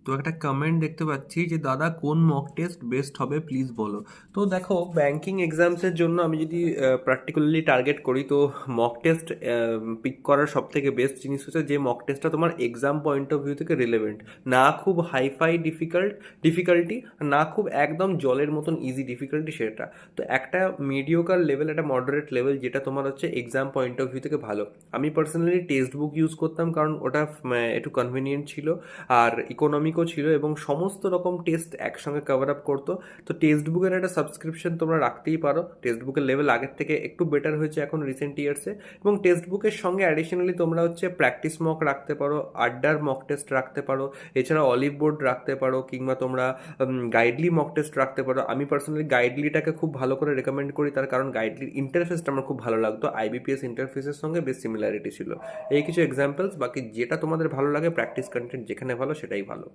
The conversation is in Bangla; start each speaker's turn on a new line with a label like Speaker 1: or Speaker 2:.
Speaker 1: তো একটা কমেন্ট দেখতে পাচ্ছি যে দাদা কোন মক টেস্ট বেস্ট হবে প্লিজ বলো। তো দেখো, ব্যাংকিং এক্সামসের জন্য আমি যদি প্র্যাকটিকুলারলি টার্গেট করি, তো মক টেস্ট পিক করার সব থেকে বেস্ট জিনিস হচ্ছে যে মক টেস্টটা তোমার এক্সাম পয়েন্ট অফ ভিউ থেকে রিলেভেন্ট, না খুব হাইফাই ডিফিকাল্টি, না খুব একদম জলের মতন ইজি ডিফিকাল্টি সেটা। তো একটা মিডিওকার লেভেল, একটা মডারেট লেভেল, যেটা তোমার হচ্ছে এক্সাম পয়েন্ট অফ ভিউ থেকে ভালো। আমি পার্সোনালি টেক্সট বুক ইউজ করতাম, কারণ ওটা একটু কনভিনিয়েন্ট ছিল আর ইকোনমিকও ছিল এবং সমস্ত রকম টেস্ট একসঙ্গে কভার আপ করতো। তো টেক্সট বুকের একটা সাবস্ক্রিপশন তোমরা রাখতেই পারো। টেক্সট বুকের লেভেল আগের থেকে একটু বেটার হয়েছে এখন রিসেন্ট ইয়ার্সে। এবং টেক্সট বুকের সঙ্গে অ্যাডিশনালি তোমরা হচ্ছে প্র্যাকটিস মক রাখতে পারো, আড্ডার মক টেস্ট রাখতে পারো, এছাড়া অলিভ বোর্ড রাখতে পারো, কিংবা তোমরা গাইডলি মক টেস্ট রাখতে পারো। আমি পার্সোনালি গাইডলিটাকে খুব ভালো করে রেকমেন্ড করি, তার কারণ গাইডলির ইন্টারফেসটা আমার খুব ভালো লাগতো, আইবিপিএস ইন্টারফেসের সঙ্গে বেশ সিমিলারিটি ছিল। এই কিছু এক্সাম্পলস, বাকি যেটা তোমাদের ভালো লাগে, প্র্যাকটিস কন্টেন্ট যেখানে ভালো সেটাই ভালো।